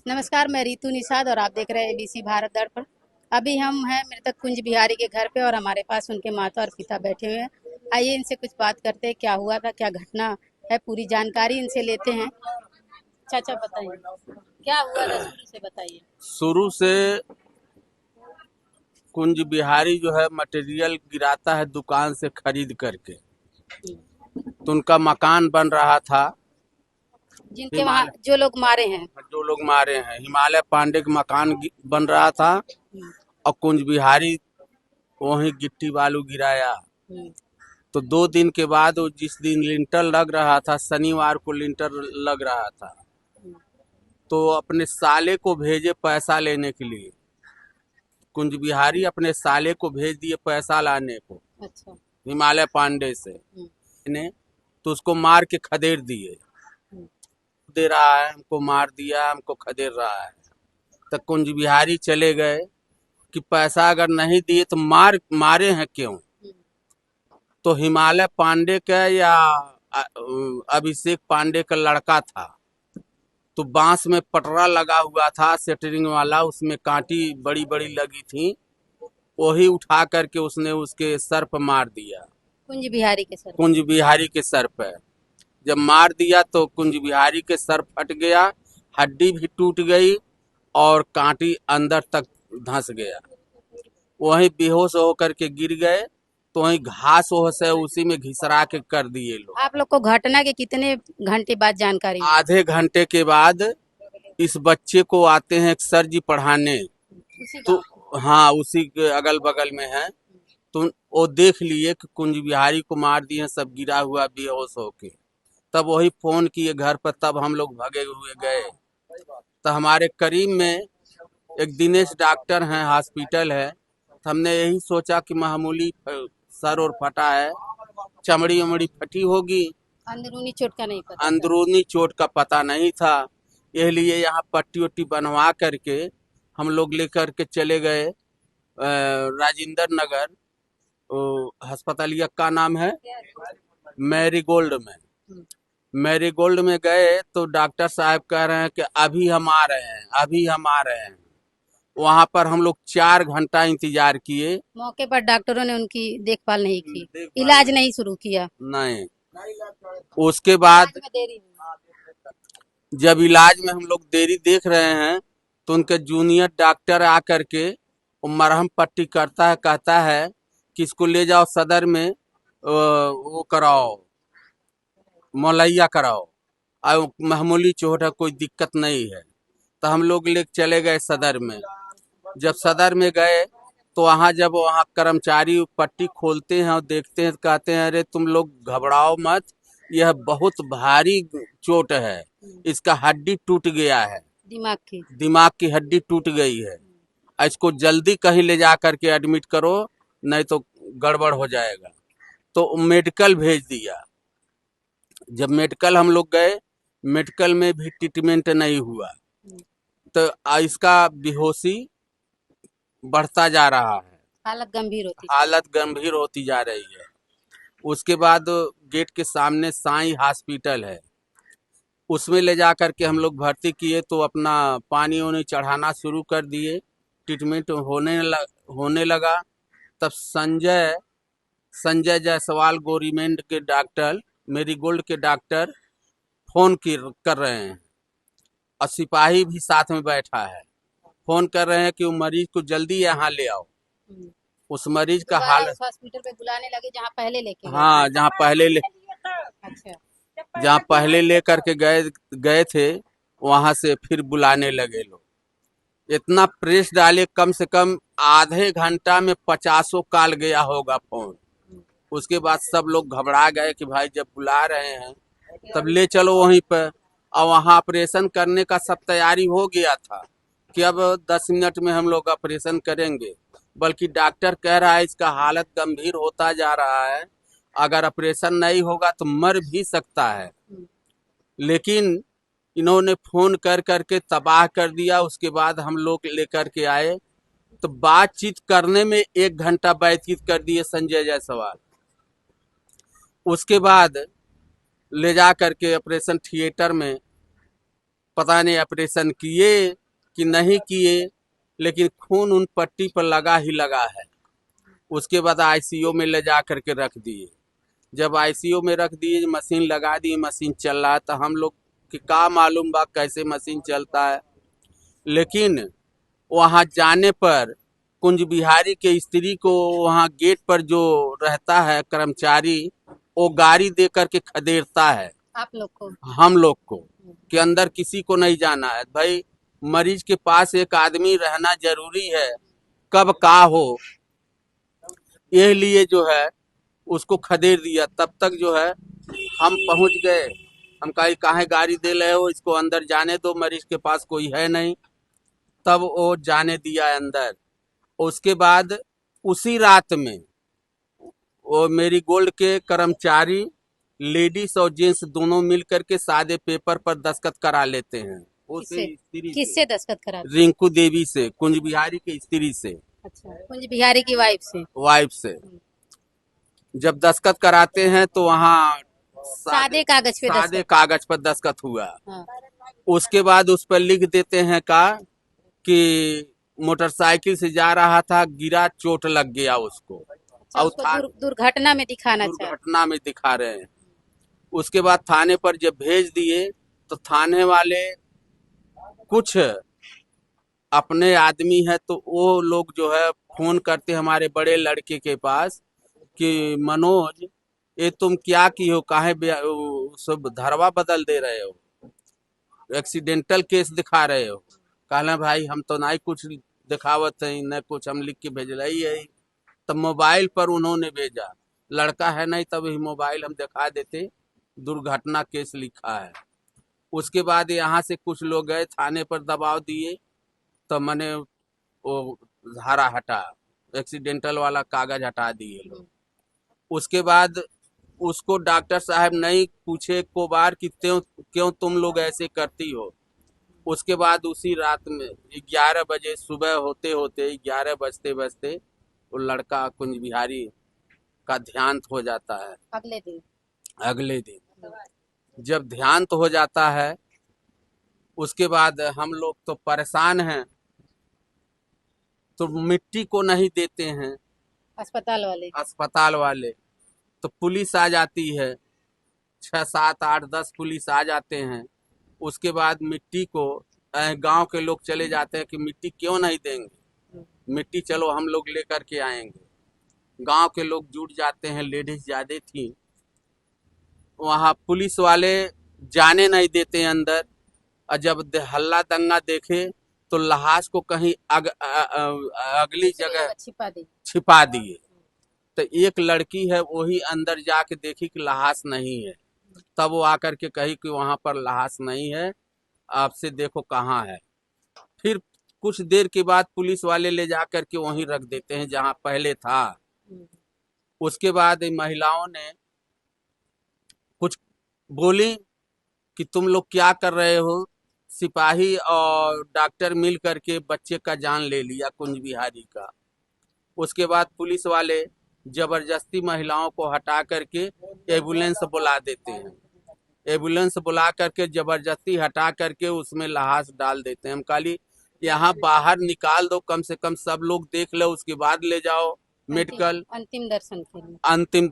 नमस्कार, मैं रितु निषाद और आप देख रहे हैं एबीसी भारत दर्पण। अभी हम हैं मृतक कुंज बिहारी के घर पे और हमारे पास उनके माता और पिता बैठे हुए हैं। आइए इनसे कुछ बात करते हैं, क्या हुआ था, क्या घटना है, पूरी जानकारी इनसे लेते हैं। चाचा बताइए, क्या हुआ था, शुरू से बताइए। शुरू से कुंज बिहारी जो है मटेरियल गिराता है दुकान से खरीद करके। तो उनका मकान बन रहा था। जिनके वहाँ हिमालय जो लोग मारे हैं। जो लोग मारे हैं हिमालय पांडे का मकान बन रहा था और कुंज बिहारी वहीं गिट्टी बालू गिराया। तो 2 दिन के बाद वो जिस दिन लिंटर लग रहा था, शनिवार को लिंटर लग रहा था, तो अपने साले को भेजे पैसा लेने के लिए। कुंज बिहारी अपने साले को भेज दिए पैसा लाने को अच्छा। हिमालय पांडे से ने। तो उसको मार के खदेड़ दिए। दे रहा है हमको, मार दिया हमको, खदेड़ रहा है। तो कुंज बिहारी चले गए कि पैसा अगर नहीं दिए तो मारे हैं क्यों। तो हिमालय पांडे का या अभिषेक पांडे का लड़का था। तो बांस में पटरा लगा हुआ था सेटरिंग वाला, उसमें कांटी बड़ी बड़ी लगी थी। वही उठा करके उसने उसके सर पर मार दिया। कुंज बिहारी के सर। कुंज बिहारी के सर पर जब मार दिया तो कुंज बिहारी के सर फट गया, हड्डी भी टूट गई और कांटी अंदर तक धंस गया। वहीं बेहोश होकर के गिर गए। तो वहीं घास वोस है उसी में घिसरा के कर दिए लोग। आप लोग को घटना के कितने घंटे बाद जानकारी हुई? आधे घंटे के बाद इस बच्चे को आते हैं एक सर जी पढ़ाने। उसी तो गाँव हाँ, उसी के अगल बगल में है। तो वो देख लिए कि कुंज बिहारी को मार दिए, सब गिरा हुआ बेहोश होके। तब वही फोन किए घर पर, तब हम लोग भगे हुए गए। तो हमारे करीब में एक दिनेश डॉक्टर हैं, हॉस्पिटल है। तो हमने यही सोचा कि मामूली सर और फटा है, चमड़ी उमड़ी फटी होगी, अंदरूनी चोट का नहीं पता था। अंदरूनी चोट का पता नहीं था। इसलिए यहाँ पट्टी वट्टी बनवा करके हम लोग लेकर के चले गए राजेंद्र नगर अस्पतालिया का नाम है मैरीगोल्ड में। मैरीगोल्ड में गए तो डॉक्टर साहब कह रहे हैं कि अभी हम आ रहे हैं, अभी हम आ रहे हैं। वहां पर हम लोग 4 घंटा इंतजार किए। मौके पर डॉक्टरों ने उनकी देखभाल नहीं की, देखभाल इलाज नहीं शुरू किया। नहीं। उसके बाद इलाज में देरी हुई। जब इलाज में हम लोग देरी देख रहे हैं तो उनके जूनियर डॉक्टर आकर के वो मरहम पट्टी करता है, कहता है कि इसको ले जाओ सदर में, वो कराओ, मौलैया कराओ, और मामूली चोट है, कोई दिक्कत नहीं है। तो हम लोग ले चले गए सदर में। जब सदर में गए तो जब वहाँ कर्मचारी पट्टी खोलते हैं और देखते हैं तो कहते हैं अरे तुम लोग घबराओ मत, यह बहुत भारी चोट है, इसका हड्डी टूट गया है, दिमाग की हड्डी टूट गई है, इसको जल्दी कहीं ले जा करके एडमिट करो, नहीं तो गड़बड़ हो जाएगा। तो मेडिकल भेज दिया। जब मेडिकल हम लोग गए, मेडिकल में भी ट्रीटमेंट नहीं हुआ। तो इसका बेहोशी बढ़ता जा रहा है, हालत गंभीर होती जा रही है। उसके बाद गेट के सामने साईं हॉस्पिटल है, उसमें ले जा करके हम लोग भर्ती किए। तो अपना पानी वानी चढ़ाना शुरू कर दिए, ट्रीटमेंट होने लगा। तब संजय संजय जायसवाल गवर्नमेंट के डॉक्टर, मेरीगोल्ड के डॉक्टर फोन कर रहे हैं और सिपाही भी साथ में बैठा है। फोन कर रहे हैं कि वो मरीज को जल्दी यहाँ ले आओ। उस मरीज का हाल हॉस्पिटल पे बुलाने लगे जहाँ पहले लेके गए। हाँ, अच्छा। जहाँ पहले ले करके गए गए थे वहां से फिर बुलाने लगे लोग। इतना प्रेस डाले, कम से कम आधे घंटा में 50 कॉल गया होगा फोन। उसके बाद सब लोग घबरा गए कि भाई जब बुला रहे हैं तब ले चलो वहीं पर। और वहाँ ऑपरेशन करने का सब तैयारी हो गया था कि अब 10 मिनट में हम लोग ऑपरेशन करेंगे। बल्कि डॉक्टर कह रहा है इसका हालत गंभीर होता जा रहा है, अगर ऑपरेशन नहीं होगा तो मर भी सकता है। लेकिन इन्होंने फोन कर करके तबाह कर दिया। उसके बाद हम लोग लेकर के आए तो बातचीत करने में 1 घंटा बातचीत कर दिए संजय जायसवाल। उसके बाद ले जा करके ऑपरेशन थिएटर में पता नहीं ऑपरेशन किए कि नहीं किए, लेकिन खून उन पट्टी पर लगा ही लगा है। उसके बाद आईसीयू में ले जा करके रख दिए। जब आईसीयू में रख दिए, मशीन लगा दी, मशीन चल रहा है, तो हम लोग की का मालूम बा कैसे मशीन चलता है। लेकिन वहां जाने पर कुंज बिहारी के स्त्री को वहां गेट पर जो रहता है कर्मचारी, वो गाड़ी दे करके खदेड़ता है आप लोग को? हम लोग को, कि अंदर किसी को नहीं जाना है। भाई मरीज के पास एक आदमी रहना जरूरी है, कब का हो, ये लिए जो है उसको खदेड़ दिया। तब तक जो है हम पहुंच गए। हम कहा काहे गाड़ी दे रहे हो, इसको अंदर जाने दो, मरीज के पास कोई है नहीं। तब वो जाने दिया अंदर। उसके बाद उसी रात में वो मेरी गोल्ड के कर्मचारी लेडीज और जेंट्स दोनों मिल करके सादे पेपर पर दस्तखत करा लेते हैं। किससे? उसी स्त्री से, किससे दस्तखत कराते? रिंकू देवी से, कुंज बिहारी की स्त्री से, अच्छा, कुंज बिहारी की वाइफ से? वाइफ से। जब दस्तखत कराते हैं तो वहाँ सादे कागज पे सादे दस्तखत? कागज पर दस्तखत हुआ। हाँ। उसके बाद उस पर लिख देते हैं का कि मोटरसाइकिल से जा रहा था, गिरा, चोट लग गया उसको, अच्छा, और उसको दुर्घटना में दिखाना चाहते? दुर्घटना में दिखा रहे हैं। उसके बाद थाने पर जब भेज दिए तो थाने वाले कुछ अपने आदमी है, तो वो लोग जो है फोन करते हमारे बड़े लड़के के पास कि मनोज, ये तुम क्या की हो, काहे सब धरवा बदल दे रहे हो, एक्सीडेंटल केस दिखा रहे हो। कहना भाई हम तो नहीं कुछ दिखावत है, न कुछ हम लिख के भेज रही है। तब मोबाइल पर उन्होंने भेजा, लड़का है नहीं, तब ही मोबाइल हम दिखा देते, दुर्घटना केस लिखा है। उसके बाद यहाँ से कुछ लोग गए थाने पर, दबाव दिए, तो मैंने वो धारा हटा, एक्सीडेंटल वाला कागज हटा दिए लोग। उसके बाद उसको डॉक्टर साहब नहीं पूछे को बार कि क्यों तुम लोग ऐसे करती हो। उसके बाद उसी रात में 11 बजे, सुबह होते होते 11 बजते बजते वो लड़का कुंज बिहारी का देहांत हो जाता है। अगले दिन? अगले दिन जब देहांत हो जाता है, उसके बाद हम लोग तो परेशान हैं, तो मिट्टी को नहीं देते हैं अस्पताल वाले? अस्पताल वाले। तो पुलिस आ जाती है, 6, 7, 8, 10 पुलिस आ जाते हैं। उसके बाद मिट्टी को गांव के लोग चले जाते हैं कि मिट्टी क्यों नहीं देंगे, मिट्टी चलो हम लोग लेकर के आएंगे। गांव के लोग जुट जाते हैं, लेडीज ज्यादा थी। वहाँ पुलिस वाले जाने नहीं देते हैं अंदर। और जब हल्ला दंगा देखे तो लाश को कहीं अगली जगह छिपा दिए। तो एक लड़की है, वही अंदर जाके देखी कि लाश नहीं है। तब वो आकर के कही कि वहां पर लाश नहीं है, आपसे देखो कहाँ है। फिर कुछ देर के बाद पुलिस वाले ले जा करके वहीं रख देते हैं जहां पहले था। उसके बाद महिलाओं ने कुछ बोली कि तुम लोग क्या कर रहे हो। सिपाही और डॉक्टर मिल करके बच्चे का जान ले लिया, कुंज बिहारी का। उसके बाद पुलिस वाले जबरदस्ती महिलाओं को हटा करके एम्बुलेंस बुला देते हैं। एम्बुलेंस बुला करके जबरदस्ती हटा करके उसमें लाश डाल देते हैं। हम खाली यहाँ बाहर निकाल दो, कम से कम सब लोग देख लो, उसके बाद ले जाओ मेडिकल अंतिम दर्शन के लिए। अंतिम